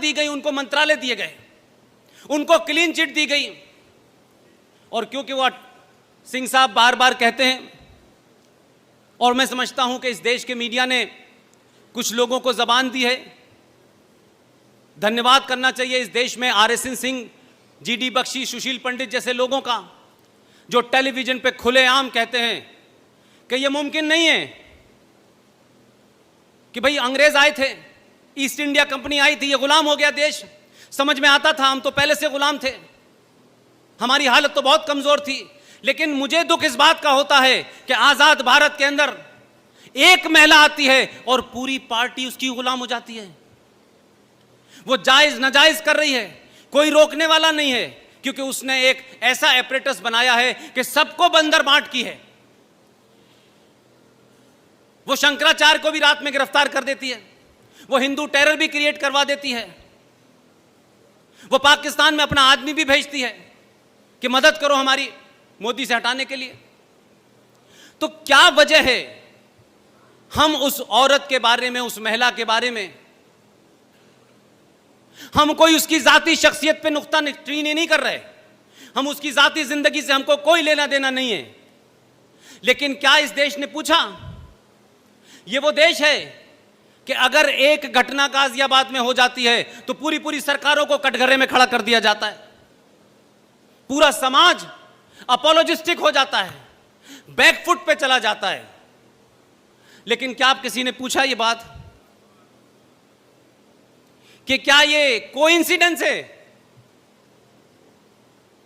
दी गई, उनको मंत्रालय दिए गए, उनको क्लीन चिट दी गई। और क्योंकि वो सिंह साहब बार बार कहते हैं, और मैं समझता हूं कि इस देश के मीडिया ने कुछ लोगों को जबान दी है, धन्यवाद करना चाहिए इस देश में RSN सिंह, GD बख्शी, सुशील पंडित जैसे लोगों का, जो टेलीविजन पे खुलेआम कहते हैं कि यह मुमकिन नहीं है कि भाई अंग्रेज आए थे, ईस्ट इंडिया कंपनी आई थी, ये गुलाम हो गया देश। समझ में आता था, हम तो पहले से गुलाम थे, हमारी हालत तो बहुत कमजोर थी। लेकिन मुझे दुख इस बात का होता है कि आजाद भारत के अंदर एक महिला आती है और पूरी पार्टी उसकी गुलाम हो जाती है। वो जायज नाजायज कर रही है, कोई रोकने वाला नहीं है, क्योंकि उसने एक ऐसा एपरेटस बनाया है कि सबको बंदर बांट की है। वो शंकराचार्य को भी रात में गिरफ्तार कर देती है, वो हिंदू टेरर भी क्रिएट करवा देती है, वो पाकिस्तान में अपना आदमी भी भेजती है कि मदद करो हमारी मोदी से हटाने के लिए। तो क्या वजह है हम उस औरत के बारे में, उस महिला के बारे में हम कोई उसकी जाती शख्सियत पे नुक्ताचीनी नहीं कर रहे, हम उसकी जाती जिंदगी से हमको कोई लेना देना नहीं है। लेकिन क्या इस देश ने पूछा, ये वो देश है कि अगर एक घटना गाजियाबाद में हो जाती है तो पूरी पूरी सरकारों को कटघरे में खड़ा कर दिया जाता है, पूरा समाज अपोलोजिस्टिक हो जाता है, बैकफुट पे चला जाता है। लेकिन क्या आप किसी ने पूछा ये बात कि क्या ये कोइंसिडेंस है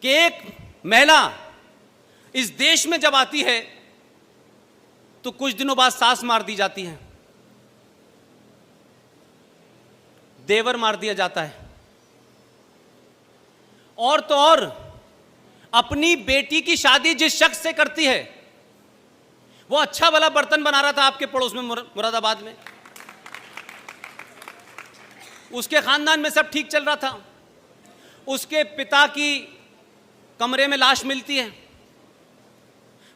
कि एक महिला इस देश में जब आती है तो कुछ दिनों बाद सास मार दी जाती है, देवर मार दिया जाता है, और तो और अपनी बेटी की शादी जिस शख्स से करती है, वो अच्छा भला बर्तन बना रहा था आपके पड़ोस में मुरादाबाद में, उसके खानदान में सब ठीक चल रहा था, उसके पिता की कमरे में लाश मिलती है,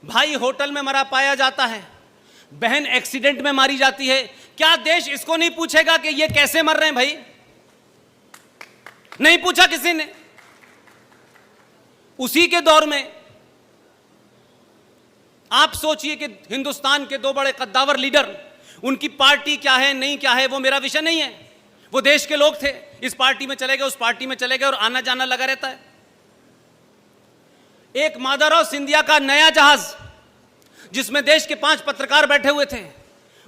भाई होटल में मरा पाया जाता है, बहन एक्सीडेंट में मारी जाती है। क्या देश इसको नहीं पूछेगा कि ये कैसे मर रहे हैं भाई? नहीं पूछा किसी ने। उसी के दौर में आप सोचिए कि हिंदुस्तान के दो बड़े कद्दावर लीडर, उनकी पार्टी क्या है नहीं क्या है वो मेरा विषय नहीं है, वो देश के लोग थे, इस पार्टी में चले गए उस पार्टी में चले गए और आना जाना लगा रहता है। एक माधवराव सिंधिया का नया जहाज जिसमें देश के 5 पत्रकार बैठे हुए थे,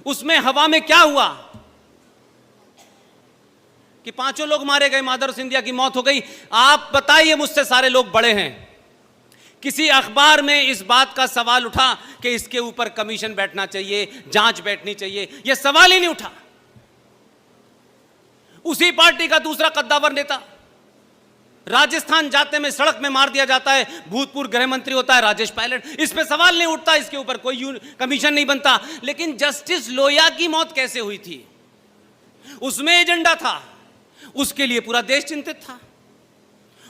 उसमें हवा में क्या हुआ कि 5 लोग मारे गए, माधवराव सिंधिया की मौत हो गई। आप बताइए, मुझसे सारे लोग बड़े हैं, किसी अखबार में इस बात का सवाल उठा कि इसके ऊपर कमीशन बैठना चाहिए, जांच बैठनी चाहिए? यह सवाल ही नहीं उठा। उसी पार्टी का दूसरा कद्दावर नेता राजस्थान जाते में सड़क में मार दिया जाता है, भूतपूर्व गृह मंत्री होता है राजेश पायलट, इस पे सवाल नहीं उठता, इसके ऊपर कोई कमीशन नहीं बनता। लेकिन जस्टिस लोहिया की मौत कैसे हुई थी, उसमें एजेंडा था, उसके लिए पूरा देश चिंतित था।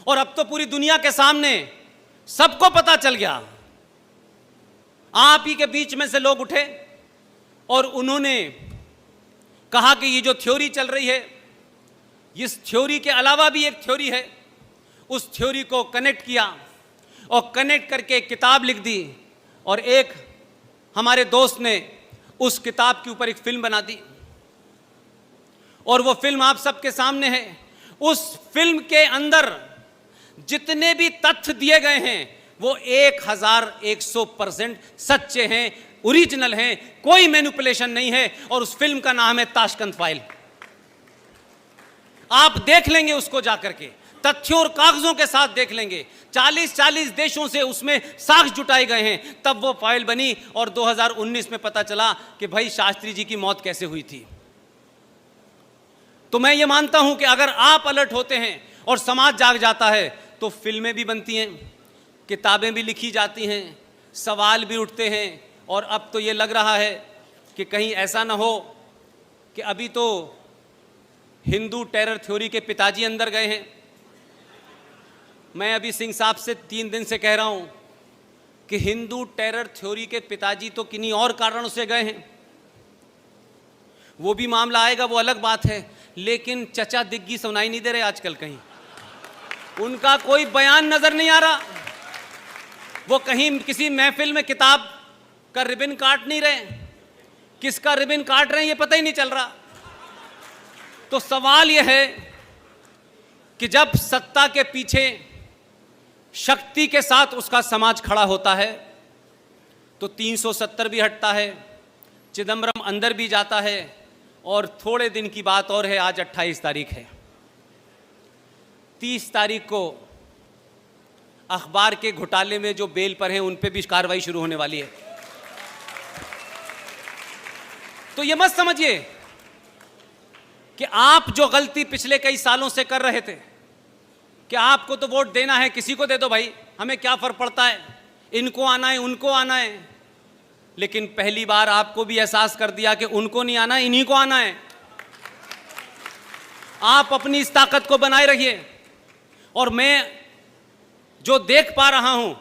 और अब तो पूरी दुनिया के सामने सबको पता चल गया। आप ही के बीच में से लोग उठे और उन्होंने कहा कि ये जो थ्योरी चल रही है, इस थ्योरी के अलावा भी एक थ्योरी है, उस थ्योरी को कनेक्ट किया और कनेक्ट करके एक किताब लिख दी। और एक हमारे दोस्त ने उस किताब के ऊपर एक फिल्म बना दी और वो फिल्म आप सबके सामने है। उस फिल्म के अंदर जितने भी तथ्य दिए गए हैं वो 1100% सच्चे हैं, ओरिजिनल हैं, कोई मैनिपुलेशन नहीं है। और उस फिल्म का नाम है ताशकंद फाइल। आप देख लेंगे उसको जाकर के, तथ्यों और कागजों के साथ देख लेंगे। 40 देशों से उसमें साक्ष्य जुटाए गए हैं, तब वो फाइल बनी। और 2019 में पता चला कि भाई शास्त्री जी की मौत कैसे हुई थी। तो मैं ये मानता हूं कि अगर आप अलर्ट होते हैं और समाज जाग जाता है तो फिल्में भी बनती हैं, किताबें भी लिखी जाती हैं, सवाल भी उठते हैं। और अब तो ये लग रहा है कि कहीं ऐसा ना हो कि अभी तो हिंदू टेरर थ्योरी के पिताजी अंदर गए हैं। मैं अभी सिंह साहब से 3 दिन से कह रहा हूं कि हिंदू टेरर थ्योरी के पिताजी तो किन्हीं और कारणों से गए हैं, वो भी मामला आएगा, वो अलग बात है। लेकिन चचा दिग्गी सुनाई नहीं दे रहे आजकल कहीं, उनका कोई बयान नजर नहीं आ रहा। वो कहीं किसी महफिल में किताब का रिबन काट नहीं रहे, किसका रिबन काट रहे हैं ये पता ही नहीं चल रहा। तो सवाल यह है कि जब सत्ता के पीछे शक्ति के साथ उसका समाज खड़ा होता है तो 370 भी हटता है, चिदम्बरम अंदर भी जाता है। और थोड़े दिन की बात और है, आज 28 तारीख है, 30 तारीख को अखबार के घोटाले में जो बेल पर हैं उन पे भी कार्रवाई शुरू होने वाली है। तो ये मत समझिए कि आप जो गलती पिछले कई सालों से कर रहे थे कि आपको तो वोट देना है, किसी को दे दो भाई, हमें क्या फर्क पड़ता है, इनको आना है उनको आना है। लेकिन पहली बार आपको भी एहसास कर दिया कि उनको नहीं आना, इन्हीं को आना है। आप अपनी इस ताकत को बनाए रखिए। और मैं जो देख पा रहा हूं,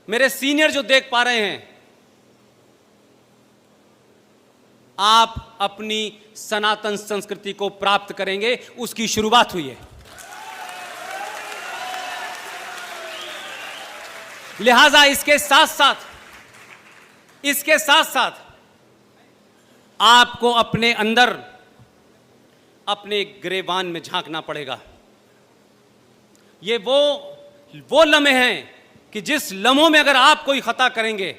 मेरे सीनियर जो देख पा रहे हैं, आप अपनी सनातन संस्कृति को प्राप्त करेंगे, उसकी शुरुआत हुई है। लिहाजा इसके साथ साथ आपको अपने अंदर, अपने गिरेबान में झांकना पड़ेगा। ये वो लम्हे हैं कि जिस लम्हों में अगर आप कोई खता करेंगे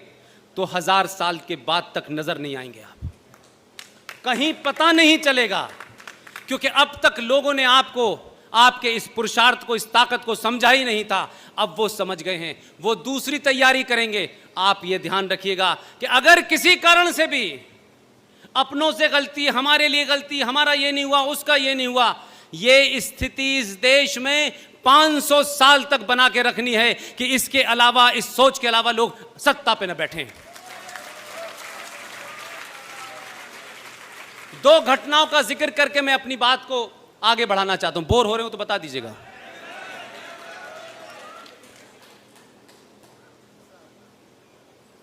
तो 1000 साल के बाद तक नजर नहीं आएंगे, आप कहीं पता नहीं चलेगा। क्योंकि अब तक लोगों ने आपको, आपके इस पुरुषार्थ को, इस ताकत को समझा ही नहीं था। अब वो समझ गए हैं, वो दूसरी तैयारी करेंगे। आप ये ध्यान रखिएगा कि अगर किसी कारण से भी अपनों से गलती, हमारे लिए गलती, हमारा ये नहीं हुआ, उसका ये नहीं हुआ, ये स्थिति इस देश में 500 साल तक बना के रखनी है कि इसके अलावा, इस सोच के अलावा लोग सत्ता पे न बैठें। 2 घटनाओं का जिक्र करके मैं अपनी बात को आगे बढ़ाना चाहता हूं। बोर हो रहे हो तो बता दीजिएगा।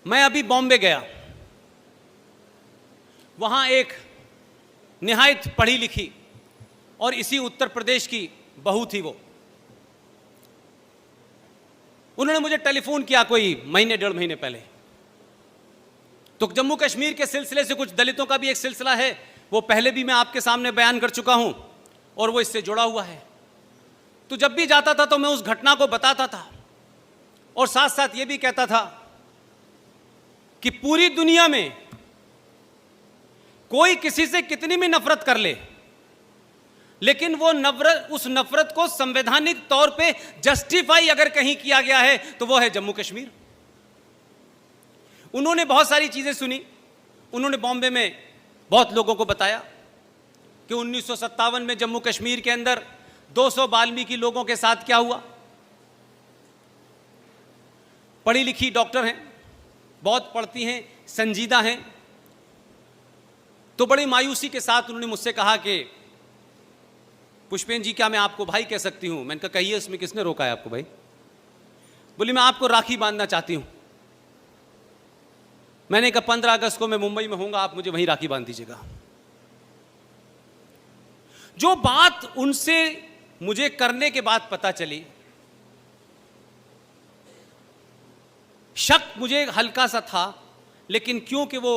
मैं अभी बॉम्बे गया, वहां एक निहायत पढ़ी लिखी और इसी उत्तर प्रदेश की बहू थी। वो, उन्होंने मुझे टेलीफोन किया कोई महीने 1.5 महीने पहले। तो जम्मू कश्मीर के सिलसिले से कुछ दलितों का भी एक सिलसिला है, वो पहले भी मैं आपके सामने बयान कर चुका हूं और वो इससे जुड़ा हुआ है। तो जब भी जाता था तो मैं उस घटना को बताता था और साथ साथ ये भी कहता था कि पूरी दुनिया में कोई किसी से कितनी भी नफरत कर ले, लेकिन वो नफरत, उस नफरत को संवैधानिक तौर पे जस्टिफाई अगर कहीं किया गया है तो वो है जम्मू कश्मीर। उन्होंने बहुत सारी चीजें सुनी। उन्होंने बॉम्बे में बहुत लोगों को बताया कि 1957 में जम्मू कश्मीर के अंदर 200 वाल्मीकि लोगों के साथ क्या हुआ। पढ़ी लिखी डॉक्टर हैं, बहुत पढ़ती हैं, संजीदा हैं। तो बड़ी मायूसी के साथ उन्होंने मुझसे कहा कि पुष्पेन जी, क्या मैं आपको भाई कह सकती हूं? मैंने कहा कहिए, इसमें किसने रोका है आपको भाई? बोली मैं आपको राखी बांधना चाहती हूं। मैंने कहा 15 अगस्त को मैं मुंबई में होऊंगा, आप मुझे वहीं राखी बांध दीजिएगा। जो बात उनसे मुझे करने के बाद पता चली, शक मुझे हल्का सा था, लेकिन क्योंकि वो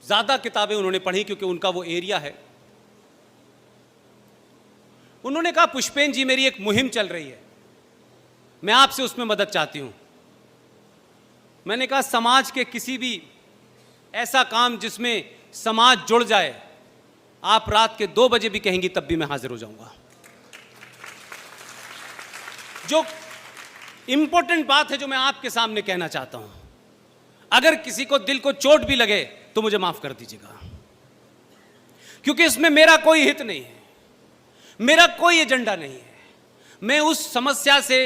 ज्यादा किताबें उन्होंने पढ़ी, क्योंकि उनका वो एरिया है। उन्होंने कहा पुष्पेन जी, मेरी एक मुहिम चल रही है, मैं आपसे उसमें मदद चाहती हूं। मैंने कहा समाज के किसी भी ऐसा काम जिसमें समाज जुड़ जाए, आप रात के 2 बजे भी कहेंगी तब भी मैं हाजिर हो जाऊंगा। जो इंपॉर्टेंट बात है जो मैं आपके सामने कहना चाहता हूं, अगर किसी को दिल को चोट भी लगे तो मुझे माफ कर दीजिएगा, क्योंकि इसमें मेरा कोई हित नहीं है, मेरा कोई एजेंडा नहीं है। मैं उस समस्या से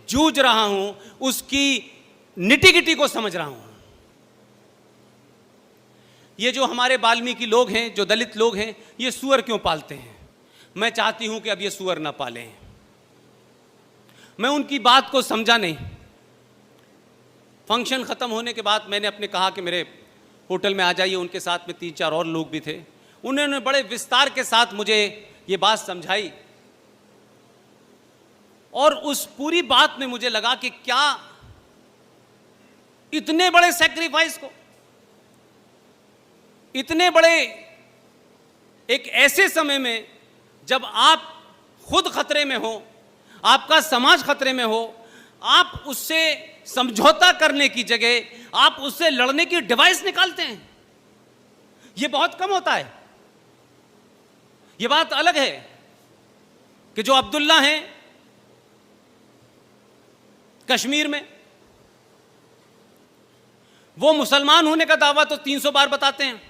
जूझ रहा हूं, उसकी निटी-गिटी को समझ रहा हूं। ये जो हमारे वाल्मीकि लोग हैं, जो दलित लोग हैं, ये सूअर क्यों पालते हैं? मैं चाहती हूं कि अब ये सूअर ना पालें। मैं उनकी बात को समझा नहीं। फंक्शन ख़त्म होने के बाद मैंने अपने कहा कि मेरे होटल में आ जाइए। उनके साथ में 3-4 और लोग भी थे। उन्होंने बड़े विस्तार के साथ मुझे ये बात समझाई और उस पूरी बात में मुझे लगा कि क्या इतने बड़े सैक्रिफाइस को, इतने बड़े एक ऐसे समय में जब आप खुद खतरे में हो, आपका समाज खतरे में हो, आप उससे समझौता करने की जगह आप उससे लड़ने की डिवाइस निकालते हैं। यह बहुत कम होता है। यह बात अलग है कि जो अब्दुल्ला हैं कश्मीर में, वो मुसलमान होने का दावा तो 300 बार बताते हैं,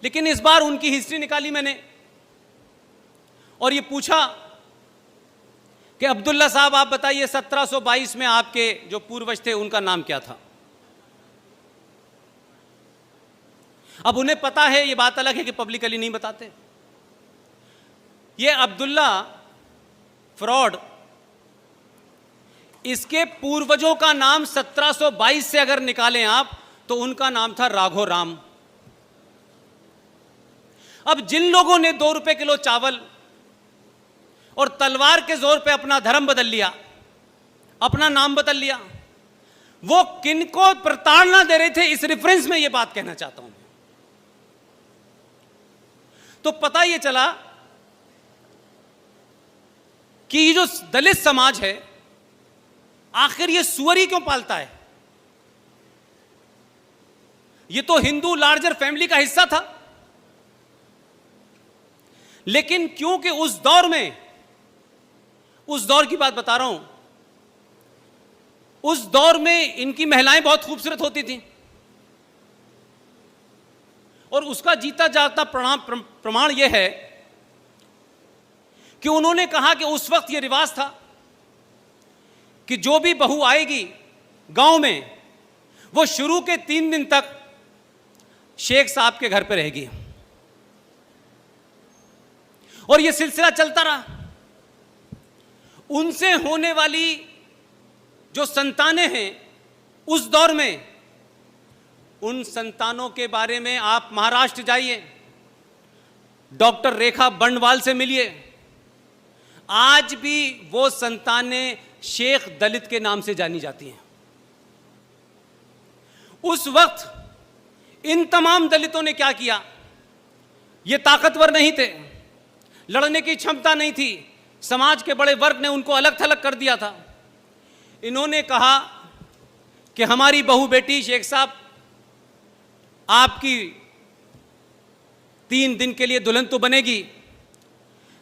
लेकिन इस बार उनकी हिस्ट्री निकाली मैंने और ये पूछा कि अब्दुल्ला साहब आप बताइए 1722 में आपके जो पूर्वज थे उनका नाम क्या था। अब उन्हें पता है, ये बात अलग है कि पब्लिकली नहीं बताते। ये अब्दुल्ला फ्रॉड, इसके पूर्वजों का नाम 1722 से अगर निकालें आप तो उनका नाम था राघो राम। अब जिन लोगों ने 2 रुपए किलो चावल और तलवार के जोर पे अपना धर्म बदल लिया, अपना नाम बदल लिया, वो किनको प्रताड़ना दे रहे थे, इस रेफरेंस में ये बात कहना चाहता हूं। तो पता ये चला कि ये जो दलित समाज है आखिर ये सुअरी क्यों पालता है। ये तो हिंदू लार्जर फैमिली का हिस्सा था, लेकिन क्योंकि उस दौर में, उस दौर की बात बता रहा हूं, उस दौर में इनकी महिलाएं बहुत खूबसूरत होती थीं और उसका जीता जागता प्रमाण यह है कि उन्होंने कहा कि उस वक्त यह रिवाज था कि जो भी बहू आएगी गांव में वो शुरू के 3 दिन तक शेख साहब के घर पे रहेगी और यह सिलसिला चलता रहा। उनसे होने वाली जो संतानें हैं उस दौर में, उन संतानों के बारे में आप महाराष्ट्र जाइए, डॉक्टर रेखा बंडवाल से मिलिए, आज भी वो संतानें शेख दलित के नाम से जानी जाती हैं। उस वक्त इन तमाम दलितों ने क्या किया, ये ताकतवर नहीं थे, लड़ने की क्षमता नहीं थी, समाज के बड़े वर्ग ने उनको अलग थलग कर दिया था। इन्होंने कहा कि हमारी बहू बेटी शेख साहब आपकी 3 दिन के लिए दुल्हन तो बनेगी,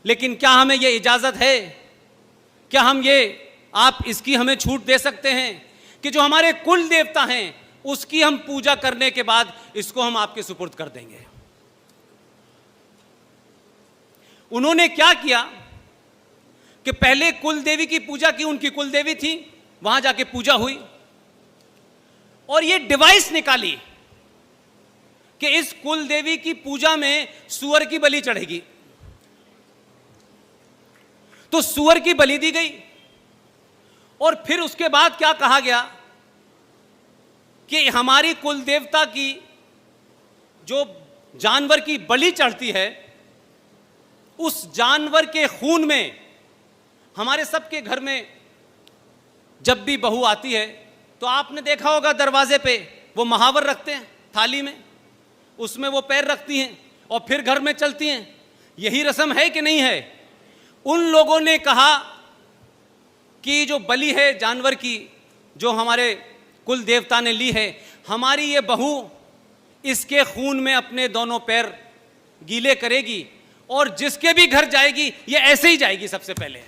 लेकिन क्या हमें यह इजाजत है, क्या हम ये आप इसकी हमें छूट दे सकते हैं कि जो हमारे कुल देवता हैं उसकी हम पूजा करने के बाद इसको हम आपके सुपुर्द कर देंगे। उन्होंने क्या किया कि पहले कुल देवी की पूजा की, उनकी कुल देवी थी, वहां जाके पूजा हुई और ये डिवाइस निकाली कि इस कुल देवी की पूजा में सुअर की बलि चढ़ेगी। तो सुअर की बलि दी गई और फिर उसके बाद क्या कहा गया कि हमारी कुल देवता की जो जानवर की बलि चढ़ती है उस जानवर के खून में, हमारे सबके घर में जब भी बहू आती है तो आपने देखा होगा दरवाजे पे वो महावर रखते हैं थाली में, उसमें वो पैर रखती हैं और फिर घर में चलती हैं। यही रस्म है कि नहीं है? उन लोगों ने कहा कि जो बलि है जानवर की, जो हमारे कुल देवता ने ली है, हमारी ये बहू इसके खून में अपने दोनों पैर गीले करेगी और जिसके भी घर जाएगी ये ऐसे ही जाएगी सबसे पहले।